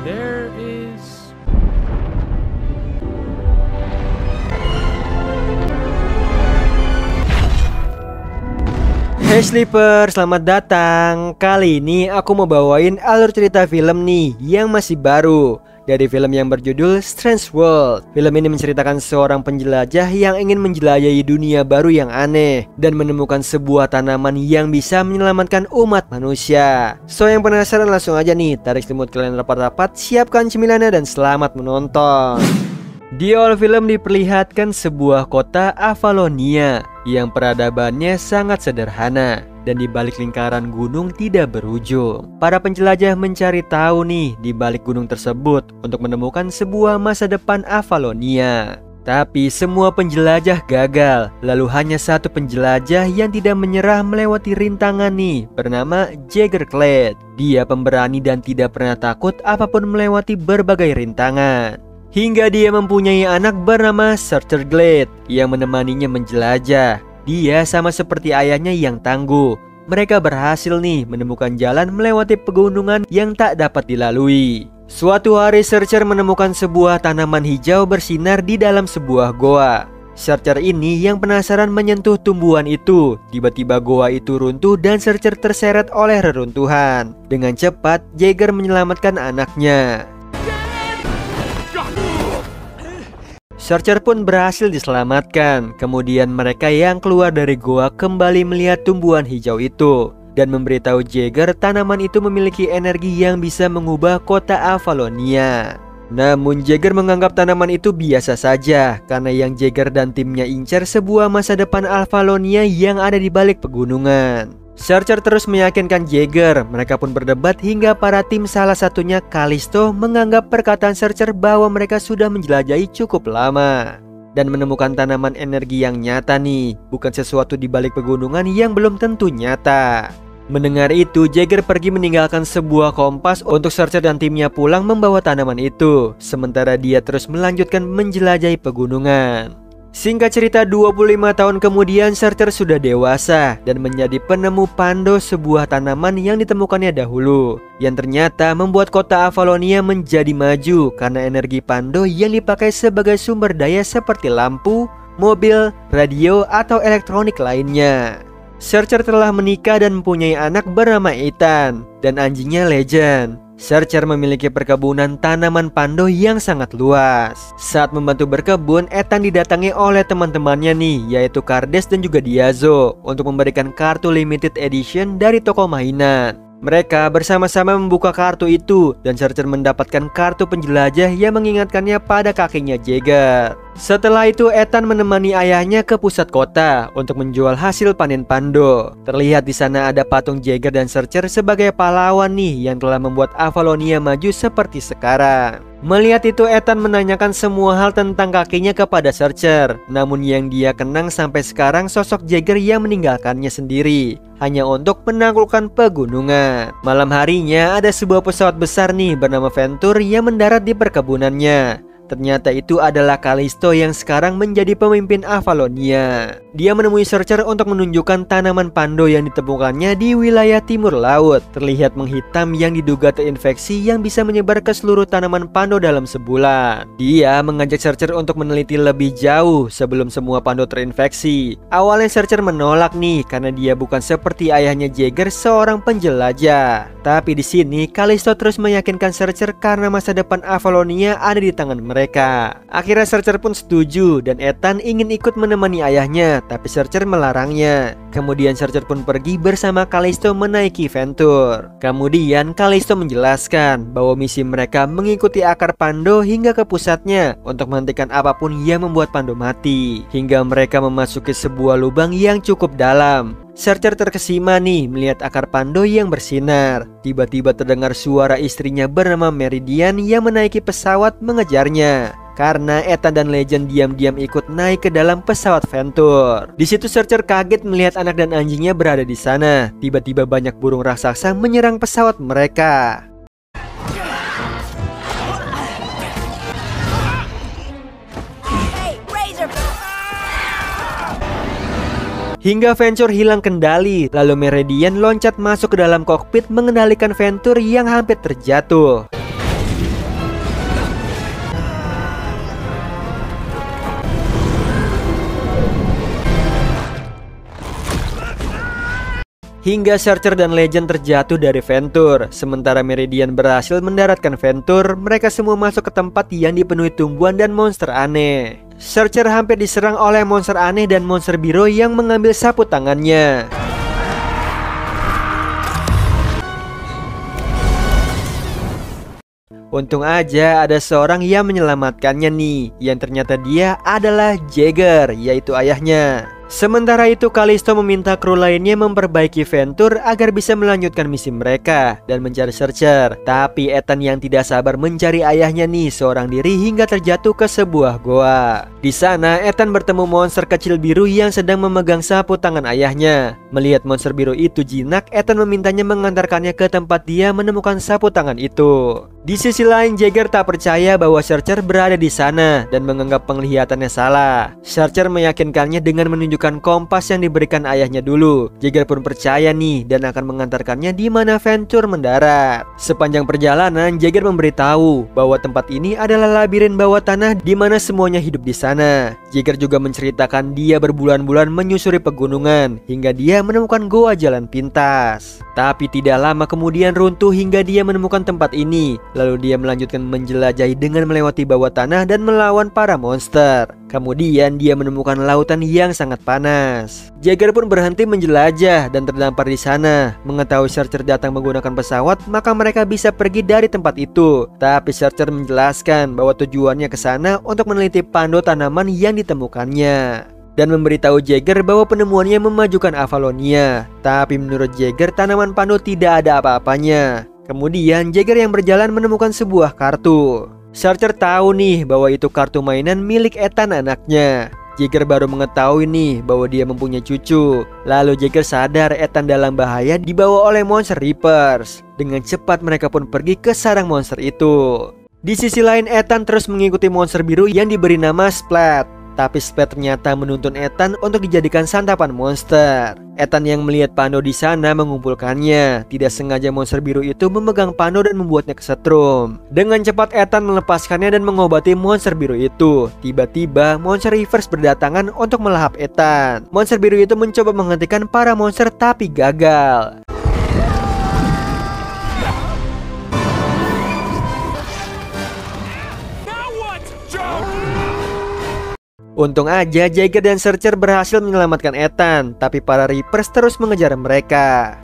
There is... Hey Sleeper, selamat datang. Kali ini aku mau bawain alur cerita film nih yang masih baru dari film yang berjudul Strange World. Film ini menceritakan seorang penjelajah yang ingin menjelajahi dunia baru yang aneh dan menemukan sebuah tanaman yang bisa menyelamatkan umat manusia. So yang penasaran langsung aja nih, tarik selimut kalian rapat-rapat, siapkan cemilannya dan selamat menonton. Di awal film diperlihatkan sebuah kota Avalonia yang peradabannya sangat sederhana dan di balik lingkaran gunung tidak berujung. Para penjelajah mencari tahu nih di balik gunung tersebut untuk menemukan sebuah masa depan Avalonia. Tapi semua penjelajah gagal. Lalu hanya satu penjelajah yang tidak menyerah melewati rintangan nih, bernama Jagger Clade. Dia pemberani dan tidak pernah takut apapun melewati berbagai rintangan. Hingga dia mempunyai anak bernama Searcher Glade yang menemaninya menjelajah. Dia sama seperti ayahnya yang tangguh. Mereka berhasil nih menemukan jalan melewati pegunungan yang tak dapat dilalui. Suatu hari Searcher menemukan sebuah tanaman hijau bersinar di dalam sebuah goa. Searcher ini yang penasaran menyentuh tumbuhan itu. Tiba-tiba goa itu runtuh dan Searcher terseret oleh reruntuhan. Dengan cepat Jagger menyelamatkan anaknya. Searcher pun berhasil diselamatkan. Kemudian mereka yang keluar dari goa kembali melihat tumbuhan hijau itu dan memberitahu Jagger tanaman itu memiliki energi yang bisa mengubah kota Avalonia. Namun Jagger menganggap tanaman itu biasa saja karena yang Jagger dan timnya incar sebuah masa depan Avalonia yang ada di balik pegunungan. Searcher terus meyakinkan Jagger. Mereka pun berdebat hingga para tim, salah satunya Callisto, menganggap perkataan Searcher bahwa mereka sudah menjelajahi cukup lama dan menemukan tanaman energi yang nyata nih, bukan sesuatu di balik pegunungan yang belum tentu nyata. Mendengar itu, Jagger pergi meninggalkan sebuah kompas untuk Searcher dan timnya pulang membawa tanaman itu, sementara dia terus melanjutkan menjelajahi pegunungan. Singkat cerita, 25 tahun kemudian Searcher sudah dewasa dan menjadi penemu Pando, sebuah tanaman yang ditemukannya dahulu, yang ternyata membuat kota Avalonia menjadi maju karena energi Pando yang dipakai sebagai sumber daya seperti lampu, mobil, radio, atau elektronik lainnya. Searcher telah menikah dan mempunyai anak bernama Ethan dan anjingnya Legend. Searcher memiliki perkebunan tanaman Pando yang sangat luas. Saat membantu berkebun, Ethan didatangi oleh teman-temannya nih, yaitu Cardes dan juga Diazo, untuk memberikan kartu limited edition dari toko mainan. Mereka bersama-sama membuka kartu itu dan Searcher mendapatkan kartu penjelajah yang mengingatkannya pada kakeknya Jagger. Setelah itu Ethan menemani ayahnya ke pusat kota untuk menjual hasil panen Pando. Terlihat di sana ada patung Jagger dan Searcher sebagai pahlawan nih yang telah membuat Avalonia maju seperti sekarang. Melihat itu Ethan menanyakan semua hal tentang kakeknya kepada Searcher. Namun yang dia kenang sampai sekarang sosok Jagger yang meninggalkannya sendiri hanya untuk menaklukkan pegunungan. Malam harinya ada sebuah pesawat besar nih bernama Venture yang mendarat di perkebunannya. Ternyata itu adalah Callisto yang sekarang menjadi pemimpin Avalonia. Dia menemui Searcher untuk menunjukkan tanaman Pando yang ditemukannya di wilayah timur laut. Terlihat menghitam yang diduga terinfeksi yang bisa menyebar ke seluruh tanaman Pando dalam sebulan. Dia mengajak Searcher untuk meneliti lebih jauh sebelum semua Pando terinfeksi. Awalnya Searcher menolak nih karena dia bukan seperti ayahnya Jagger, seorang penjelajah. Tapi di sini Callisto terus meyakinkan Searcher karena masa depan Avalonia ada di tangan mereka. Akhirnya Searcher pun setuju dan Ethan ingin ikut menemani ayahnya, tapi Searcher melarangnya. Kemudian Searcher pun pergi bersama Callisto menaiki Venture. Kemudian Callisto menjelaskan bahwa misi mereka mengikuti akar Pando hingga ke pusatnya untuk menghentikan apapun yang membuat Pando mati, hingga mereka memasuki sebuah lubang yang cukup dalam. Searcher terkesima nih melihat akar Pando yang bersinar. Tiba-tiba terdengar suara istrinya bernama Meridian yang menaiki pesawat mengejarnya. Karena Ethan dan Legend diam-diam ikut naik ke dalam pesawat Venture. Di situ Searcher kaget melihat anak dan anjingnya berada di sana. Tiba-tiba banyak burung raksasa menyerang pesawat mereka. Hingga Venture hilang kendali, lalu Meridian loncat masuk ke dalam kokpit mengendalikan Venture yang hampir terjatuh. hingga Searcher dan Legend terjatuh dari Venture. Sementara Meridian berhasil mendaratkan Venture, mereka semua masuk ke tempat yang dipenuhi tumbuhan dan monster aneh. Searcher hampir diserang oleh monster aneh dan monster biru yang mengambil sapu tangannya. Untung aja ada seorang yang menyelamatkannya nih, yang ternyata dia adalah Jaeger, yaitu ayahnya. Sementara itu Callisto meminta kru lainnya memperbaiki Venture agar bisa melanjutkan misi mereka dan mencari Searcher. Tapi Ethan yang tidak sabar mencari ayahnya nih seorang diri hingga terjatuh ke sebuah goa. Di sana Ethan bertemu monster kecil biru yang sedang memegang sapu tangan ayahnya. Melihat monster biru itu jinak, Ethan memintanya mengantarkannya ke tempat dia menemukan sapu tangan itu. Di sisi lain, Jaeger tak percaya bahwa Searcher berada di sana dan menganggap penglihatannya salah. Searcher meyakinkannya dengan menunjukkan kompas yang diberikan ayahnya dulu. Jaeger pun percaya nih dan akan mengantarkannya di mana Venture mendarat. Sepanjang perjalanan, Jaeger memberitahu bahwa tempat ini adalah labirin bawah tanah di mana semuanya hidup di sana. Jaeger juga menceritakan dia berbulan-bulan menyusuri pegunungan hingga dia menemukan goa jalan pintas. Tapi tidak lama kemudian runtuh hingga dia menemukan tempat ini. Lalu dia melanjutkan menjelajahi dengan melewati bawah tanah dan melawan para monster. Kemudian dia menemukan lautan yang sangat panas. Jaeger pun berhenti menjelajah dan terdampar di sana. Mengetahui Searcher datang menggunakan pesawat, maka mereka bisa pergi dari tempat itu. Tapi Searcher menjelaskan bahwa tujuannya ke sana untuk meneliti pando tanaman yang ditemukannya dan memberitahu Jaeger bahwa penemuannya memajukan Avalonia. Tapi menurut Jaeger, tanaman pando tidak ada apa-apanya. Kemudian Jaeger yang berjalan menemukan sebuah kartu. Searcher tahu nih bahwa itu kartu mainan milik Ethan anaknya. Jaeger baru mengetahui nih bahwa dia mempunyai cucu. Lalu Jaeger sadar Ethan dalam bahaya dibawa oleh monster Reapers. Dengan cepat mereka pun pergi ke sarang monster itu. Di sisi lain, Ethan terus mengikuti monster biru yang diberi nama Splat. Tapi Splat ternyata menuntun Ethan untuk dijadikan santapan monster. Ethan yang melihat pando di sana mengumpulkannya. Tidak sengaja monster biru itu memegang pando dan membuatnya kesetrum. Dengan cepat Ethan melepaskannya dan mengobati monster biru itu. Tiba-tiba monster Reverse berdatangan untuk melahap Ethan. Monster biru itu mencoba menghentikan para monster tapi gagal. Untung aja Jaeger dan Searcher berhasil menyelamatkan Ethan, tapi para Reapers terus mengejar mereka.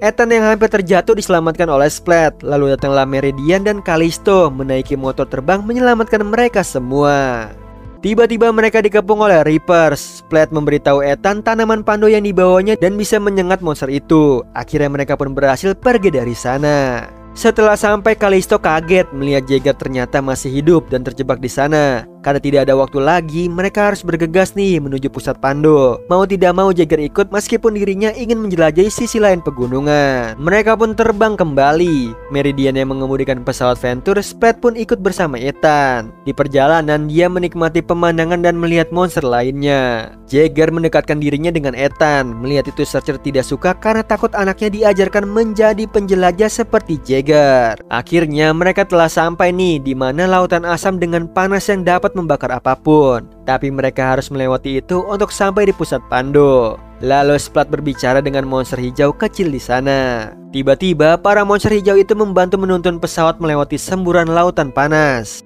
Ethan yang hampir terjatuh diselamatkan oleh Splat. Lalu datanglah Meridian dan Callisto menaiki motor terbang menyelamatkan mereka semua. Tiba-tiba mereka dikepung oleh Reapers. Splat memberitahu Ethan tanaman pando yang dibawanya dan bisa menyengat monster itu. Akhirnya mereka pun berhasil pergi dari sana. Setelah sampai, Callisto kaget melihat Jaeger ternyata masih hidup dan terjebak di sana. Karena tidak ada waktu lagi, mereka harus bergegas nih menuju pusat pando. Mau tidak mau Jaeger ikut meskipun dirinya ingin menjelajahi sisi lain pegunungan. Mereka pun terbang kembali. Meridian yang mengemudikan pesawat Venture, Splat pun ikut bersama Ethan. Di perjalanan dia menikmati pemandangan dan melihat monster lainnya. Jaeger mendekatkan dirinya dengan Ethan. Melihat itu Searcher tidak suka karena takut anaknya diajarkan menjadi penjelajah seperti Jaeger. Akhirnya mereka telah sampai nih di mana lautan asam dengan panas yang dapat membakar apapun. Tapi mereka harus melewati itu untuk sampai di pusat pando. Lalu Splat berbicara dengan monster hijau kecil di sana. Tiba-tiba para monster hijau itu membantu menuntun pesawat melewati semburan lautan panas.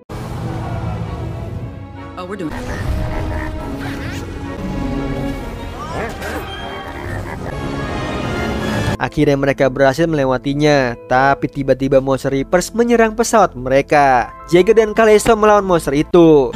Akhirnya mereka berhasil melewatinya. Tapi tiba-tiba monster Reapers menyerang pesawat mereka. Jaeger dan Callisto melawan monster itu.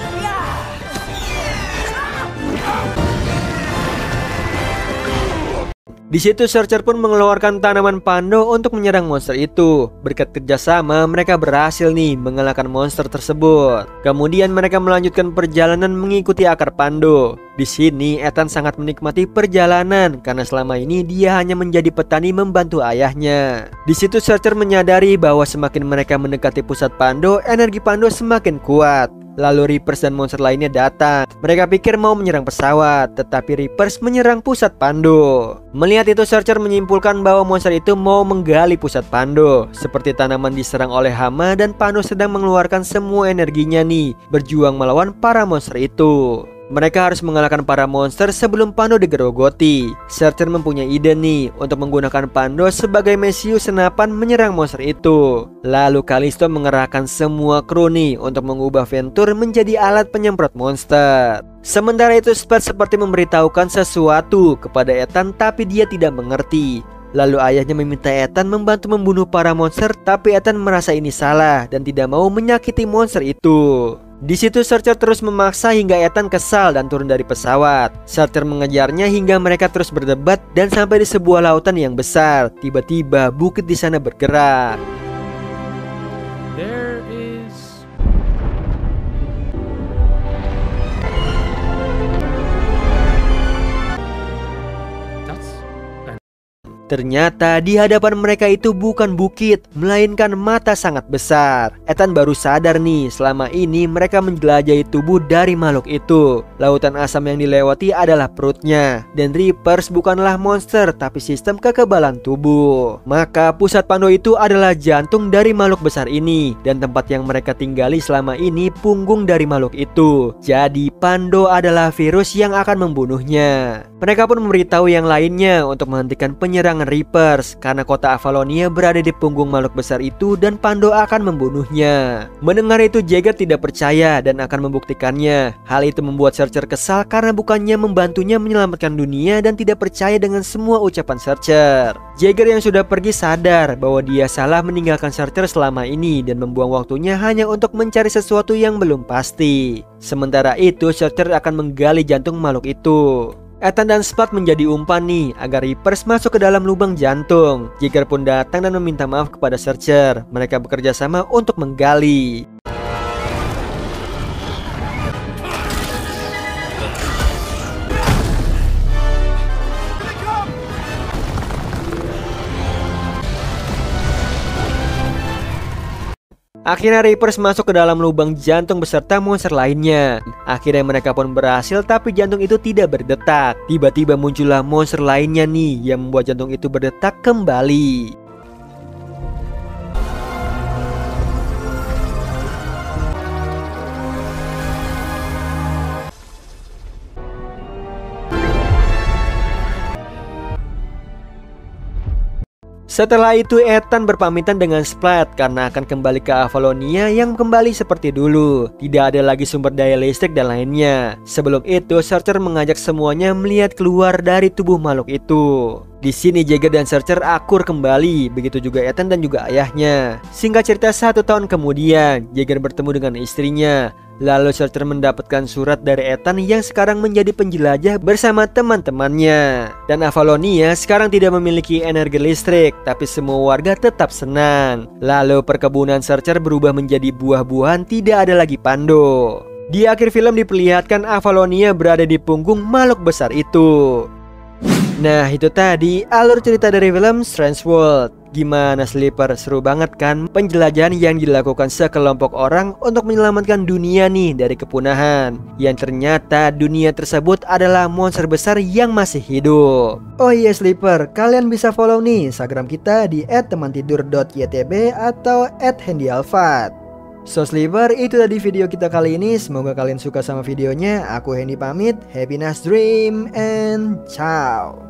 Di situ Searcher pun mengeluarkan tanaman pando untuk menyerang monster itu. Berkat kerjasama mereka berhasil nih mengalahkan monster tersebut. Kemudian mereka melanjutkan perjalanan mengikuti akar pando. Di sini Ethan sangat menikmati perjalanan karena selama ini dia hanya menjadi petani membantu ayahnya. Di situ Searcher menyadari bahwa semakin mereka mendekati pusat pando, energi pando semakin kuat. Lalu Reapers dan monster lainnya datang. Mereka pikir mau menyerang pesawat, tetapi Reapers menyerang pusat Pando. Melihat itu, Searcher menyimpulkan bahwa monster itu mau menggali pusat Pando. Seperti tanaman diserang oleh hama dan Pando sedang mengeluarkan semua energinya nih, berjuang melawan para monster itu. Mereka harus mengalahkan para monster sebelum Pando digerogoti. Searcher mempunyai ide nih untuk menggunakan Pando sebagai mesiu senapan menyerang monster itu. Lalu Kalisto mengerahkan semua kru nih untuk mengubah Ventur menjadi alat penyemprot monster. Sementara itu Splat seperti memberitahukan sesuatu kepada Ethan, tapi dia tidak mengerti. Lalu ayahnya meminta Ethan membantu membunuh para monster, tapi Ethan merasa ini salah dan tidak mau menyakiti monster itu. Di situ Searcher terus memaksa hingga Ethan kesal dan turun dari pesawat. Searcher mengejarnya hingga mereka terus berdebat dan sampai di sebuah lautan yang besar. Tiba-tiba bukit di sana bergerak. There is... Ternyata di hadapan mereka itu bukan bukit, melainkan mata sangat besar. Ethan baru sadar nih, selama ini mereka menjelajahi tubuh dari makhluk itu. Lautan asam yang dilewati adalah perutnya. Dan Reapers bukanlah monster, tapi sistem kekebalan tubuh. Maka pusat Pando itu adalah jantung dari makhluk besar ini. Dan tempat yang mereka tinggali selama ini punggung dari makhluk itu. Jadi Pando adalah virus yang akan membunuhnya. Mereka pun memberitahu yang lainnya untuk menghentikan penyerangan Reapers karena kota Avalonia berada di punggung makhluk besar itu dan Pando akan membunuhnya. Mendengar itu Jaeger tidak percaya dan akan membuktikannya. Hal itu membuat Searcher kesal karena bukannya membantunya menyelamatkan dunia dan tidak percaya dengan semua ucapan Searcher. Jaeger yang sudah pergi sadar bahwa dia salah meninggalkan Searcher selama ini dan membuang waktunya hanya untuk mencari sesuatu yang belum pasti. Sementara itu Searcher akan menggali jantung makhluk itu. Ethan dan Splat menjadi umpan nih agar Reapers masuk ke dalam lubang jantung. Jaeger pun datang dan meminta maaf kepada Searcher. Mereka bekerja sama untuk menggali. Akhirnya Reapers masuk ke dalam lubang jantung beserta monster lainnya. Akhirnya mereka pun berhasil, tapi jantung itu tidak berdetak. Tiba-tiba muncullah monster lainnya nih yang membuat jantung itu berdetak kembali. Setelah itu Ethan berpamitan dengan Splat karena akan kembali ke Avalonia yang kembali seperti dulu. Tidak ada lagi sumber daya listrik dan lainnya. Sebelum itu Searcher mengajak semuanya melihat keluar dari tubuh makhluk itu. Di sini Jaeger dan Searcher akur kembali, begitu juga Ethan dan juga ayahnya. Singkat cerita 1 tahun kemudian, Jaeger bertemu dengan istrinya. Lalu Searcher mendapatkan surat dari Ethan yang sekarang menjadi penjelajah bersama teman-temannya. Dan Avalonia sekarang tidak memiliki energi listrik, tapi semua warga tetap senang. Lalu perkebunan Searcher berubah menjadi buah-buahan, tidak ada lagi Pando. Di akhir film diperlihatkan Avalonia berada di punggung makhluk besar itu. Nah, itu tadi alur cerita dari film Strange World. Gimana Sleeper? Seru banget kan penjelajahan yang dilakukan sekelompok orang untuk menyelamatkan dunia nih dari kepunahan. Yang ternyata dunia tersebut adalah monster besar yang masih hidup. Oh iya Sleeper, kalian bisa follow nih Instagram kita di @temantidur.ytb atau @handyalfat. So Sleeper, itu tadi video kita kali ini. Semoga kalian suka sama videonya. Aku Hendy pamit. Happy nice dream and ciao.